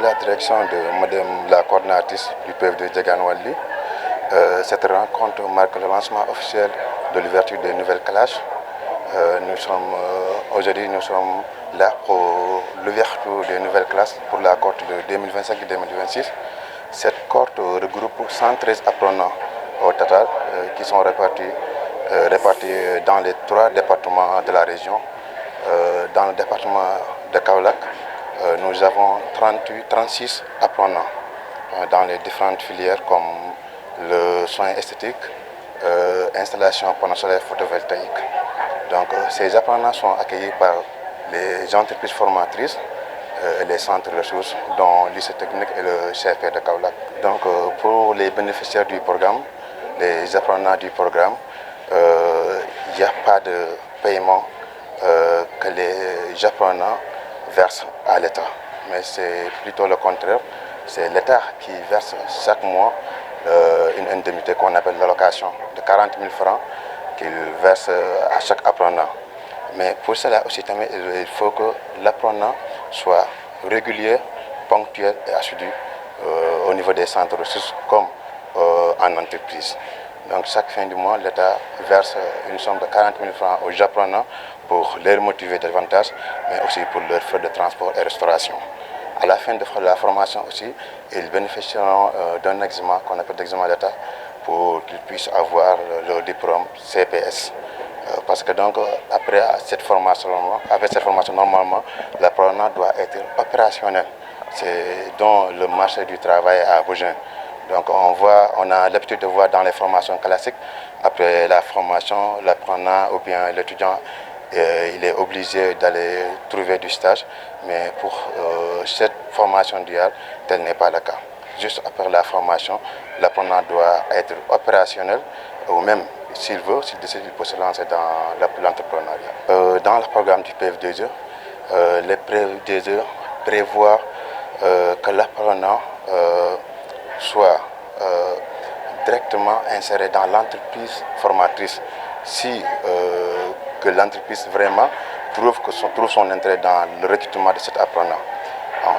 la direction de Madame la coordinatrice du PF de Diegane Wally, cette rencontre marque le lancement officiel de l'ouverture des nouvelles classes. Aujourd'hui, nous sommes là pour l'ouverture des nouvelles classes pour la cohorte de 2025-2026. Cette cohorte regroupe 113 apprenants au total qui sont répartis dans les 3 départements de la région. Dans le département de Kaolack, nous avons 36 apprenants dans les différentes filières comme le soin esthétique, installation panneaux solaires photovoltaïques. Donc ces apprenants sont accueillis par les entreprises formatrices et les centres de ressources, dont le lycée technique et le CFP de Kaolack. Donc pour les bénéficiaires du programme, les apprenants du programme, il n'y a pas de paiement que les apprenants versent à l'État. Mais c'est plutôt le contraire. C'est l'État qui verse chaque mois une indemnité qu'on appelle l'allocation de 40 000 francs qu'il verse à chaque apprenant. Mais pour cela aussi, il faut que l'apprenant soit régulier, ponctuel et assidu au niveau des centres de ressources comme en entreprise. Donc chaque fin du mois, l'État verse une somme de 40 000 francs aux apprenants pour les motiver davantage, mais aussi pour leurs frais de transport et restauration. À la fin de la formation aussi, ils bénéficieront d'un examen qu'on appelle l'examen d'État pour qu'ils puissent avoir leur diplôme CPS. Parce que donc, après cette formation, normalement, l'apprenant doit être opérationnel. C'est dont le marché du travail a besoin. Donc on a l'habitude de voir dans les formations classiques, après la formation, l'apprenant ou bien l'étudiant, il est obligé d'aller trouver du stage. Mais pour cette formation duale, tel n'est pas le cas. Juste après la formation, l'apprenant doit être opérationnel ou même, s'il décide, il peut se lancer dans l'entrepreneuriat. Dans le programme du PF2E, le PF2E prévoit que l'apprenant soit directement inséré dans l'entreprise formatrice si que l'entreprise vraiment trouve son intérêt dans le recrutement de cet apprenant.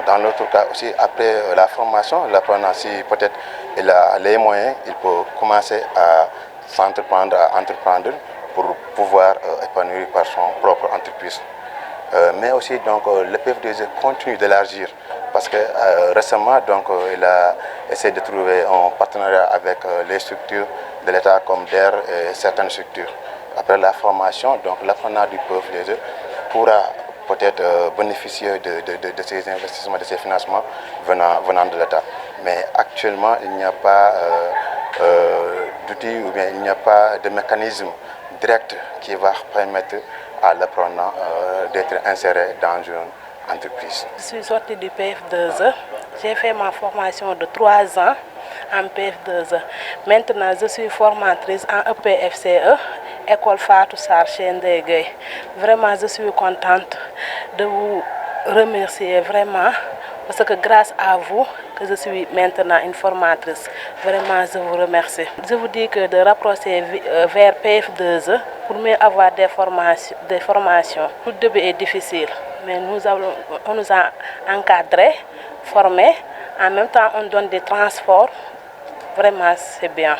Dans l'autre cas aussi, après la formation, l'apprenant, si peut-être il a les moyens, il peut commencer à s'entreprendre, à entreprendre pour pouvoir épanouir par son propre entreprise. Mais aussi donc, le PF2E continue d'élargir parce que récemment donc, il a essayé de trouver un partenariat avec les structures de l'État comme DER et certaines structures. Après la formation, donc l'apprenant du PF2E pourra peut-être bénéficier de ces investissements, de ces financements venant de l'État. Mais actuellement, il n'y a pas d'outils ou bien il n'y a pas de mécanisme direct qui va permettre à l'apprenant d'être inséré dans une entreprise. Je suis sortie du PF2E. J'ai fait ma formation de 3 ans en PF2E. Maintenant, je suis formatrice en EPFCE, École Fatou Sarr chez Ndeye Gueye. Vraiment, je suis contente de vous remercier vraiment parce que grâce à vous que je suis maintenant une formatrice. Vraiment, je vous remercie. Je vous dis que de rapprocher vers PF2E pour mieux avoir des formations. Tout début est difficile, mais on nous a encadrés, formés. En même temps, on donne des transports. Vraiment, c'est bien.